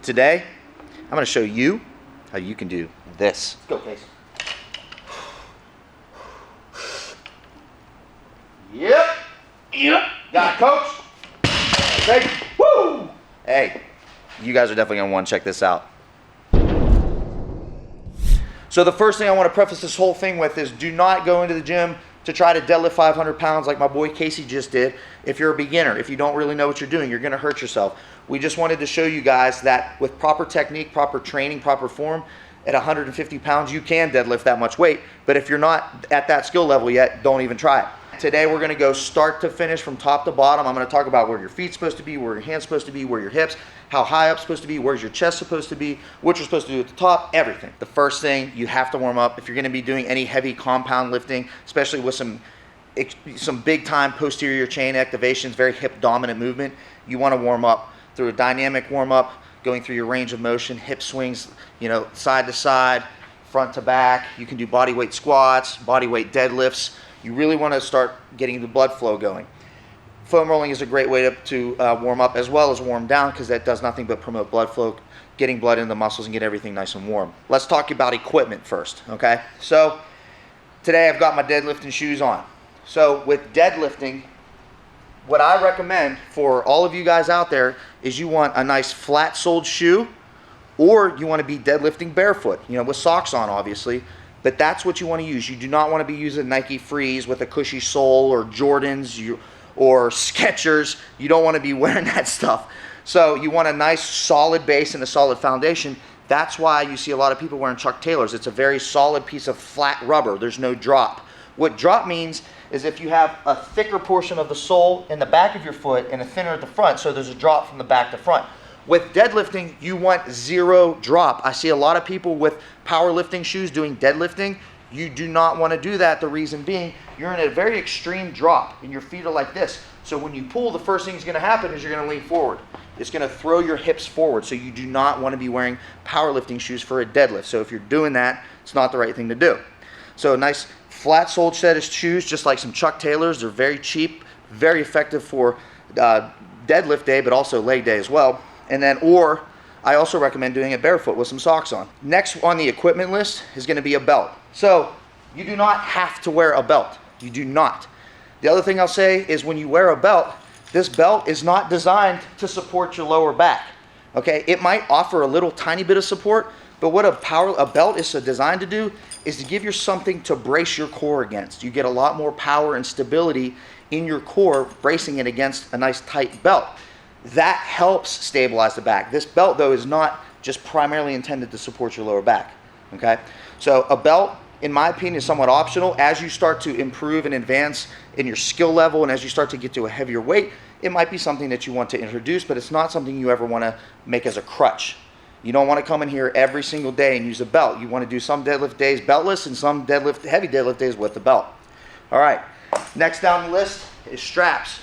Today, I'm gonna show you how you can do this. Let's go, Casey. Yep. Got it, coach. Okay. Woo! Hey, you guys are definitely gonna want to check this out. So the first thing I want to preface this whole thing with is do not go into the gym to try to deadlift 500 pounds like my boy Casey just did. If you're a beginner, if you don't really know what you're doing, you're gonna hurt yourself. We just wanted to show you guys that with proper technique, proper training, proper form, at 150 pounds, you can deadlift that much weight. But if you're not at that skill level yet, don't even try it. Today, we're gonna go start to finish from top to bottom. I'm gonna talk about where your feet's supposed to be, where your hand's supposed to be, where your hips, how high up's supposed to be, where's your chest supposed to be, what you're supposed to do at the top, everything. The first thing, you have to warm up. If you're gonna be doing any heavy compound lifting, especially with some big time posterior chain activations, very hip dominant movement, you wanna warm up through a dynamic warm up, going through your range of motion, hip swings, side to side, front to back. You can do body weight squats, body weight deadlifts. You really want to start getting the blood flow going. Foam rolling is a great way to warm up as well as warm down, because that does nothing but promote blood flow, getting blood in the muscles and get everything nice and warm. Let's talk about equipment first, okay? So today I've got my deadlifting shoes on. So with deadlifting, what I recommend for all of you guys out there is you want a nice flat-soled shoe, or you want to be deadlifting barefoot, with socks on obviously. But that's what you want to use. You do not want to be using Nike Frees with a cushy sole, or Jordans or Skechers. You don't want to be wearing that stuff. So you want a nice solid base and a solid foundation. That's why you see a lot of people wearing Chuck Taylors. It's a very solid piece of flat rubber. There's no drop. What drop means is if you have a thicker portion of the sole in the back of your foot and a thinner at the front, so there's a drop from the back to front. With deadlifting, you want zero drop. I see a lot of people with powerlifting shoes doing deadlifting. You do not want to do that. The reason being, you're in a very extreme drop and your feet are like this. So when you pull, the first thing that's going to happen is you're going to lean forward. It's going to throw your hips forward. So you do not want to be wearing powerlifting shoes for a deadlift. So if you're doing that, it's not the right thing to do. So a nice flat-soled set of shoes, just like some Chuck Taylors. They're very cheap, very effective for deadlift day, but also leg day as well. And then, or I also recommend doing it barefoot with some socks on. Next on the equipment list is going to be a belt. So you do not have to wear a belt. You do not. The other thing I'll say is when you wear a belt, this belt is not designed to support your lower back. Okay, it might offer a little tiny bit of support, but what a belt is designed to do is to give you something to brace your core against. You get a lot more power and stability in your core, bracing it against a nice tight belt. That helps stabilize the back. This belt, though, is not just primarily intended to support your lower back, okay? So a belt, in my opinion, is somewhat optional. As you start to improve and advance in your skill level and as you start to get to a heavier weight, it might be something that you want to introduce, but it's not something you ever want to make as a crutch. You don't want to come in here every single day and use a belt. You want to do some deadlift days beltless and some heavy deadlift days with the belt. All right, next down the list is straps.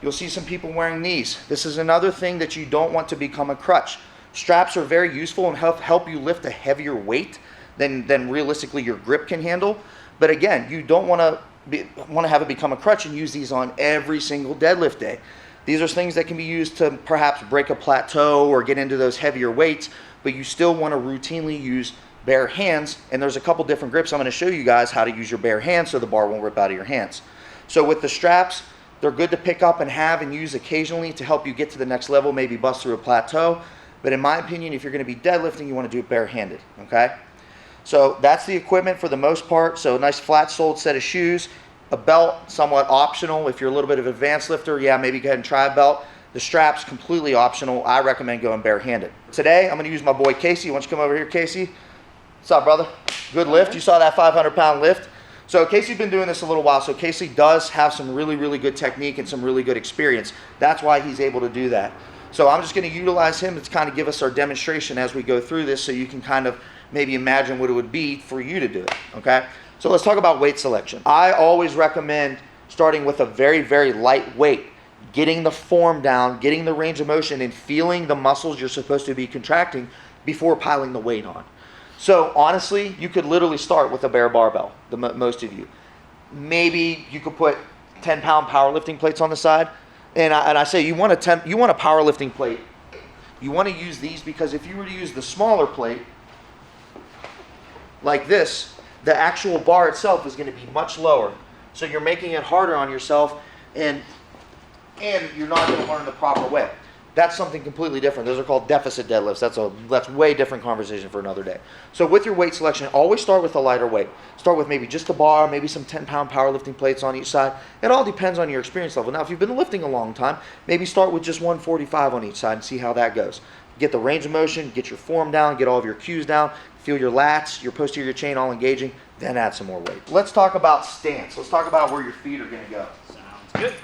You'll see some people wearing these. This is another thing that you don't want to become a crutch. Straps are very useful and help you lift a heavier weight than realistically your grip can handle. But again, you don't want to have it become a crutch and use these on every single deadlift day. These are things that can be used to perhaps break a plateau or get into those heavier weights, but you still want to routinely use bare hands. And there's a couple different grips. I'm going to show you guys how to use your bare hands so the bar won't rip out of your hands. So with the straps, they're good to pick up and have and use occasionally to help you get to the next level, maybe bust through a plateau. But in my opinion, if you're going to be deadlifting, you want to do it barehanded, okay? So that's the equipment for the most part. So a nice flat-soled set of shoes, a belt, somewhat optional. If you're a little bit of an advanced lifter, yeah, maybe go ahead and try a belt. The straps, completely optional. I recommend going barehanded. Today, I'm going to use my boy Casey. Why don't you come over here, Casey? What's up, brother? Good lift. You saw that 500-pound lift. So Casey's been doing this a little while, so Casey does have some really, really good technique and some really good experience. That's why he's able to do that. So I'm just going to utilize him to kind of give us our demonstration as we go through this so you can kind of maybe imagine what it would be for you to do it, okay? So let's talk about weight selection. I always recommend starting with a very, very light weight, getting the form down, getting the range of motion, and feeling the muscles you're supposed to be contracting before piling the weight on. So honestly, you could literally start with a bare barbell, most of you. Maybe you could put 10-pound powerlifting plates on the side. And I say you want a powerlifting plate You want to use these because if you were to use the smaller plate, like this, the actual bar itself is going to be much lower. So you're making it harder on yourself, and you're not going to learn the proper way. That's something completely different. Those are called deficit deadlifts. That's way different conversation for another day. So with your weight selection, always start with a lighter weight. Start with maybe just a bar, maybe some 10-pound powerlifting plates on each side. It all depends on your experience level. Now, if you've been lifting a long time, maybe start with just 145 on each side and see how that goes. Get the range of motion, get your form down, get all of your cues down, feel your lats, your posterior chain all engaging, then add some more weight. Let's talk about stance. Let's talk about where your feet are going to go. Sounds good.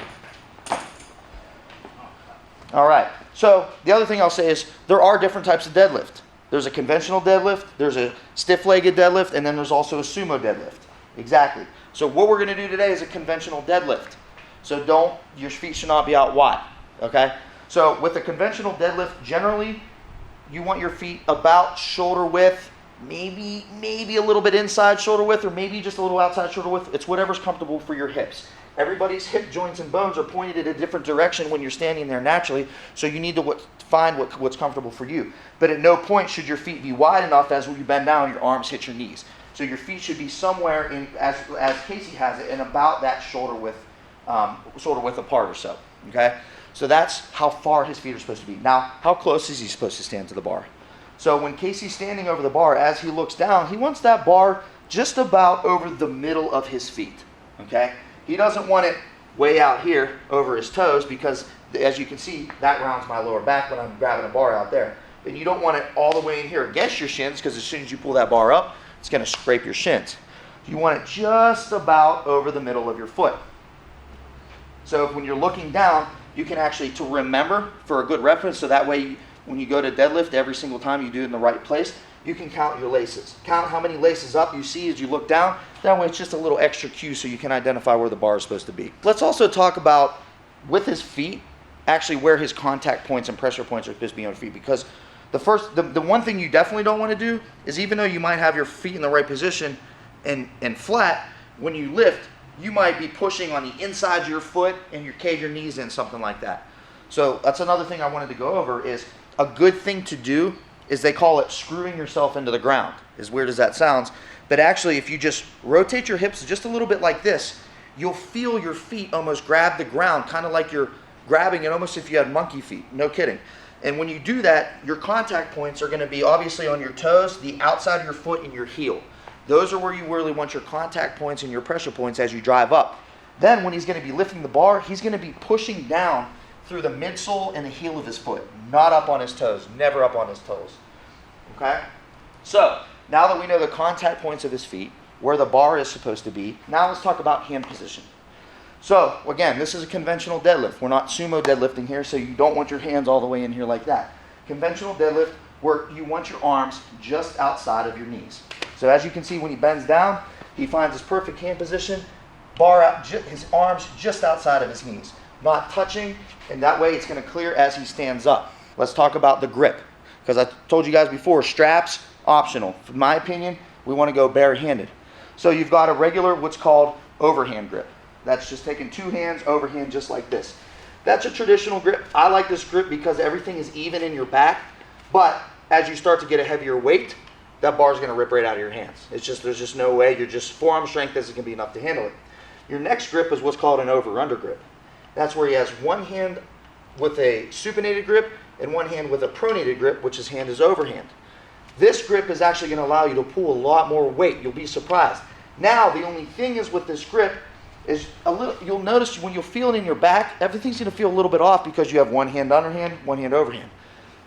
All right. So the other thing I'll say is there are different types of deadlift. There's a conventional deadlift, there's a stiff-legged deadlift, and then there's also a sumo deadlift. Exactly. So what we're going to do today is a conventional deadlift. So your feet should not be out wide. Okay? So with a conventional deadlift, generally you want your feet about shoulder width, maybe a little bit inside shoulder width, or maybe just a little outside shoulder width. It's whatever's comfortable for your hips. Everybody's hip joints and bones are pointed in a different direction when you're standing there naturally, so you need to find what's comfortable for you. But at no point should your feet be wide enough as when you bend down, your arms hit your knees. So your feet should be somewhere in, as Casey has it, in about that shoulder width apart or so. Okay? So that's how far his feet are supposed to be. Now, how close is he supposed to stand to the bar? So when Casey's standing over the bar, as he looks down, he wants that bar just about over the middle of his feet. Okay? He doesn't want it way out here over his toes because, as you can see, that rounds my lower back when I'm grabbing a bar out there. And you don't want it all the way in here against your shins because as soon as you pull that bar up, it's going to scrape your shins. You want it just about over the middle of your foot. So when you're looking down, you can actually, to remember for a good reference, so that way when you go to deadlift, every single time you do it in the right place, you can count your laces. Count how many laces up you see as you look down. That way it's just a little extra cue so you can identify where the bar is supposed to be. Let's also talk about, with his feet, actually where his contact points and pressure points are supposed to be on feet. Because the one thing you definitely don't want to do is, even though you might have your feet in the right position and flat, when you lift, you might be pushing on the inside of your foot and you cave your knees in, something like that. So that's another thing I wanted to go over is a good thing to do is they call it screwing yourself into the ground. As weird as that sounds. But actually, if you just rotate your hips just a little bit like this, you'll feel your feet almost grab the ground, kind of like you're grabbing it almost if you had monkey feet. No kidding. And when you do that, your contact points are going to be obviously on your toes, the outside of your foot, and your heel. Those are where you really want your contact points and your pressure points as you drive up. Then when he's going to be lifting the bar, he's going to be pushing down through the midsole and the heel of his foot, not up on his toes, never up on his toes. Okay? So, now that we know the contact points of his feet, where the bar is supposed to be, now let's talk about hand position. So, again, this is a conventional deadlift. We're not sumo deadlifting here, so you don't want your hands all the way in here like that. Conventional deadlift, where you want your arms just outside of your knees. So as you can see, when he bends down, he finds his perfect hand position, bar out, his arms just outside of his knees, not touching, and that way it's going to clear as he stands up. Let's talk about the grip, because I told you guys before, straps, optional. In my opinion, we want to go barehanded. So you've got a regular, what's called overhand grip. That's just taking two hands, overhand, just like this. That's a traditional grip. I like this grip because everything is even in your back, but as you start to get a heavier weight, that bar is going to rip right out of your hands. There's just no way. You're just, forearm strength isn't going to be enough to handle it. Your next grip is what's called an over-under grip. That's where he has one hand with a supinated grip and one hand with a pronated grip, which his hand is overhand. This grip is actually going to allow you to pull a lot more weight. You'll be surprised. Now, the only thing is with this grip is you'll notice when you'll feel it in your back, everything's going to feel a little bit off because you have one hand underhand, one hand overhand.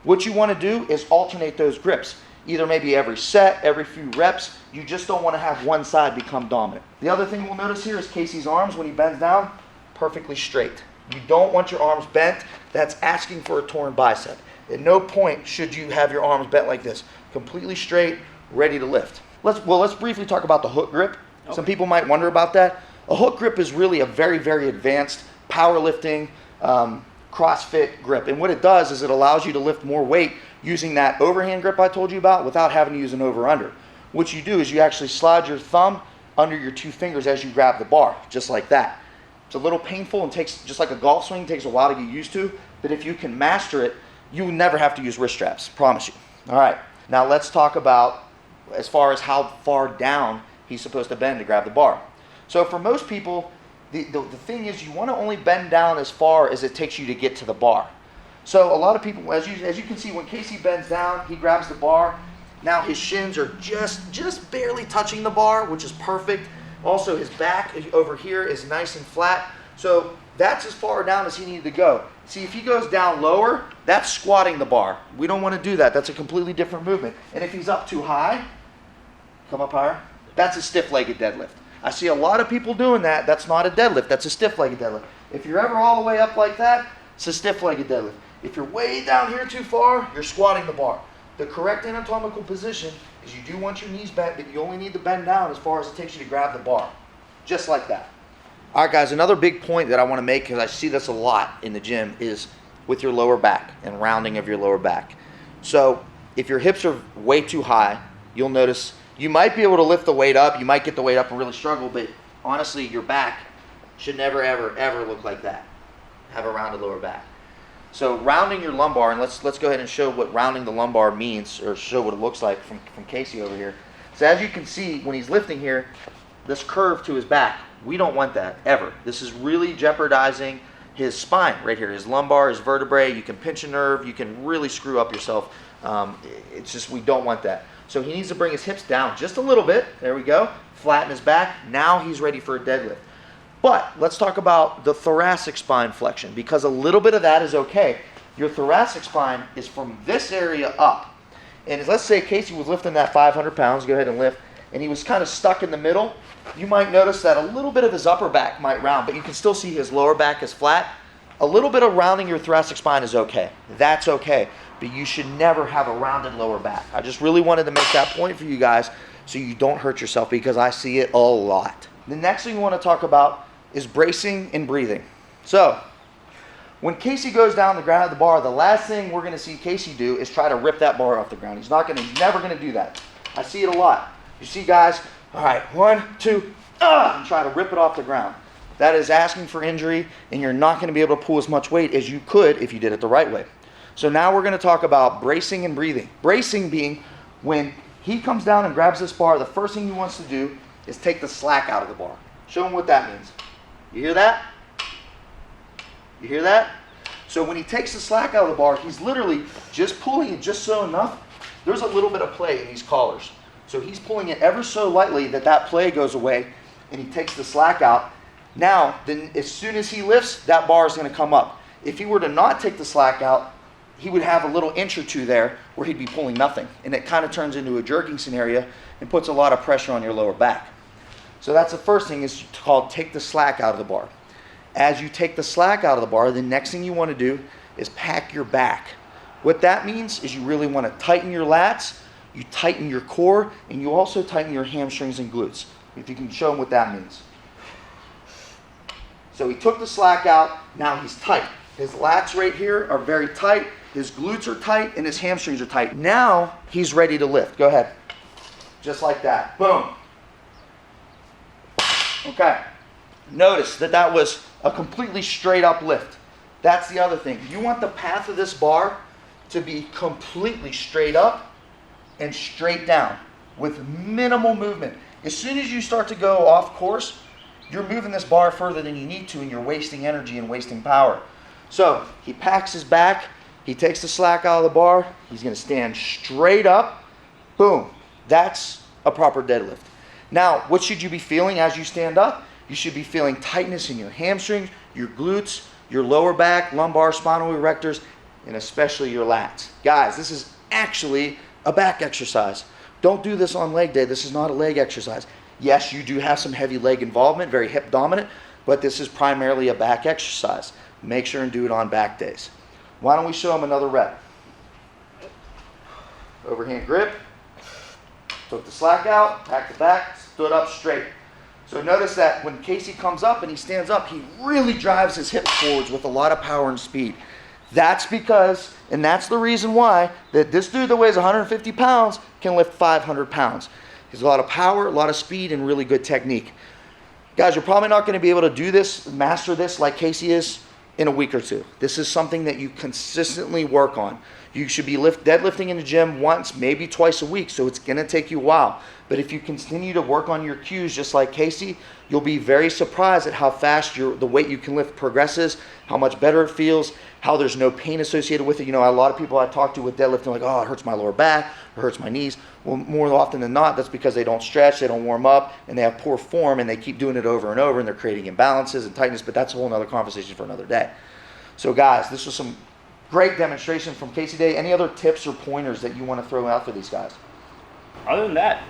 What you want to do is alternate those grips. Either maybe every set, every few reps. You just don't want to have one side become dominant. The other thing we'll notice here is Casey's arms, when he bends down, perfectly straight. You don't want your arms bent. That's asking for a torn bicep. At no point should you have your arms bent like this. Completely straight, ready to lift. Let's briefly talk about the hook grip. Okay. Some people might wonder about that. A hook grip is really a very, very advanced powerlifting, CrossFit grip. And what it does is it allows you to lift more weight using that overhand grip I told you about without having to use an over-under. What you do is you actually slide your thumb under your two fingers as you grab the bar, just like that. It's a little painful and takes, just like a golf swing, takes a while to get used to, but if you can master it, you will never have to use wrist straps, promise you. All right, now let's talk about as far as how far down he's supposed to bend to grab the bar. So for most people, the thing is you want to only bend down as far as it takes you to get to the bar. So a lot of people, as you can see, when Casey bends down, he grabs the bar. Now his shins are just barely touching the bar, which is perfect. Also his back over here is nice and flat. So that's as far down as he needed to go. See, if he goes down lower, that's squatting the bar. We don't want to do that. That's a completely different movement. And if he's up too high, come up higher, that's a stiff-legged deadlift. I see a lot of people doing that. That's not a deadlift. That's a stiff-legged deadlift. If you're ever all the way up like that, it's a stiff-legged deadlift. If you're way down here too far, you're squatting the bar. The correct anatomical position is you do want your knees bent, but you only need to bend down as far as it takes you to grab the bar. Just like that. All right, guys, another big point that I want to make, because I see this a lot in the gym, is with your lower back and rounding of your lower back. So if your hips are way too high, you'll notice you might be able to lift the weight up. You might get the weight up and really struggle, but honestly, your back should never, ever, ever look like that. Have a rounded lower back. So rounding your lumbar, and let's go ahead and show what rounding the lumbar means, or show what it looks like from Casey over here. So as you can see, when he's lifting here, this curve to his back, we don't want that, ever. This is really jeopardizing his spine right here, his lumbar, his vertebrae. You can pinch a nerve. You can really screw up yourself. It's just, we don't want that. So he needs to bring his hips down just a little bit. There we go. Flatten his back. Now he's ready for a deadlift. But let's talk about the thoracic spine flexion, because a little bit of that is okay. Your thoracic spine is from this area up. And let's say Casey was lifting that 500 pounds. Go ahead and lift. And he was kind of stuck in the middle. You might notice that a little bit of his upper back might round, but you can still see his lower back is flat. A little bit of rounding your thoracic spine is okay. That's okay. But you should never have a rounded lower back. I just really wanted to make that point for you guys so you don't hurt yourself, because I see it a lot. The next thing we want to talk about is bracing and breathing. So when Casey goes down to grab the bar, the last thing we're going to see Casey do is try to rip that bar off the ground. He's never going to do that. I see it a lot. You see guys, all right, 1, 2, and try to rip it off the ground. That is asking for injury, and you're not going to be able to pull as much weight as you could if you did it the right way. So now we're going to talk about bracing and breathing. Bracing being when he comes down and grabs this bar, the first thing he wants to do is take the slack out of the bar. Show him what that means. You hear that? You hear that? So when he takes the slack out of the bar, he's literally just pulling it just so enough. There's a little bit of play in these collars. So he's pulling it ever so lightly that play goes away, and he takes the slack out. Now, then as soon as he lifts, that bar is going to come up. If he were to not take the slack out, he would have a little inch or two there where he'd be pulling nothing. And it kind of turns into a jerking scenario and puts a lot of pressure on your lower back. So that's the first thing, is called take the slack out of the bar. As you take the slack out of the bar, the next thing you want to do is pack your back. What that means is you really want to tighten your lats, you tighten your core, and you also tighten your hamstrings and glutes. If you can show them what that means. So he took the slack out, now he's tight. His lats right here are very tight, his glutes are tight, and his hamstrings are tight. Now he's ready to lift. Go ahead. Just like that. Boom. Okay. Notice that was a completely straight up lift. That's the other thing. You want the path of this bar to be completely straight up and straight down with minimal movement. As soon as you start to go off course, you're moving this bar further than you need to, and you're wasting energy and wasting power. So he packs his back, he takes the slack out of the bar, he's going to stand straight up. Boom. That's a proper deadlift. Now, what should you be feeling as you stand up? You should be feeling tightness in your hamstrings, your glutes, your lower back, lumbar, spinal erectors, and especially your lats. Guys, this is actually a back exercise. Don't do this on leg day. This is not a leg exercise. Yes, you do have some heavy leg involvement, very hip dominant, but this is primarily a back exercise. Make sure and do it on back days. Why don't we show them another rep? Overhand grip. Took the slack out, packed the back, stood up straight. So notice that when Casey comes up and he stands up, he really drives his hips forwards with a lot of power and speed. That's because, and that's the reason why, that this dude that weighs 150 pounds can lift 500 pounds. He has a lot of power, a lot of speed, and really good technique. Guys, you're probably not going to be able to do this, master this like Casey is in a week or two. This is something that you consistently work on. You should be deadlifting in the gym once, maybe twice a week, so it's gonna take you a while. But if you continue to work on your cues just like Casey, you'll be very surprised at how fast the weight you can lift progresses, how much better it feels, how there's no pain associated with it. You know, a lot of people I talk to with deadlifting are like, oh, it hurts my lower back, it hurts my knees. Well, more often than not, that's because they don't stretch, they don't warm up, and they have poor form, and they keep doing it over and over, and they're creating imbalances and tightness, but that's a whole nother conversation for another day. So guys, this was some great demonstration from Casey Day. Any other tips or pointers that you want to throw out for these guys? Other than that,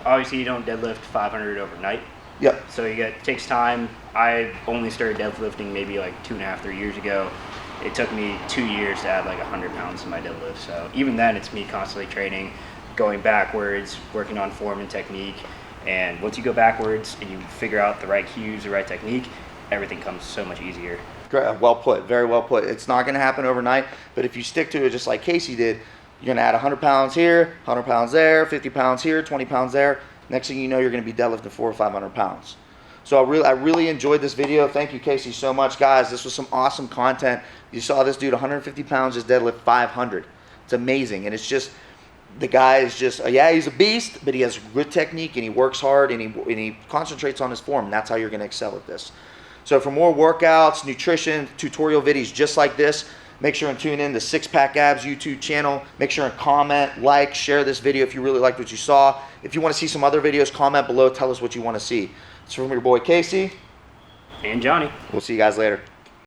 obviously you don't deadlift 500 overnight. Yep. So it takes time. I only started deadlifting maybe like 2.5, 3 years ago. It took me 2 years to add like 100 pounds to my deadlift. So even then, it's me constantly training, going backwards, working on form and technique. And once you go backwards and you figure out the right cues, the right technique, everything comes so much easier. Great. Well put. Very well put. It's not going to happen overnight, but if you stick to it just like Casey did, you're going to add 100 pounds here, 100 pounds there, 50 pounds here, 20 pounds there. Next thing you know, you're going to be deadlifting 400 or 500 pounds. So I really enjoyed this video. Thank you, Casey, so much. Guys, this was some awesome content. You saw this dude, 150 pounds, just deadlift 500. It's amazing. And it's just, the guy is just, yeah, he's a beast, but he has good technique, and he works hard, and he concentrates on his form, and that's how you're going to excel at this. So for more workouts, nutrition, tutorial videos just like this, make sure and tune in to Six Pack Abs YouTube channel. Make sure and comment, like, share this video if you really liked what you saw. If you want to see some other videos, comment below. Tell us what you want to see. It's from your boy Casey. And Johnny. We'll see you guys later.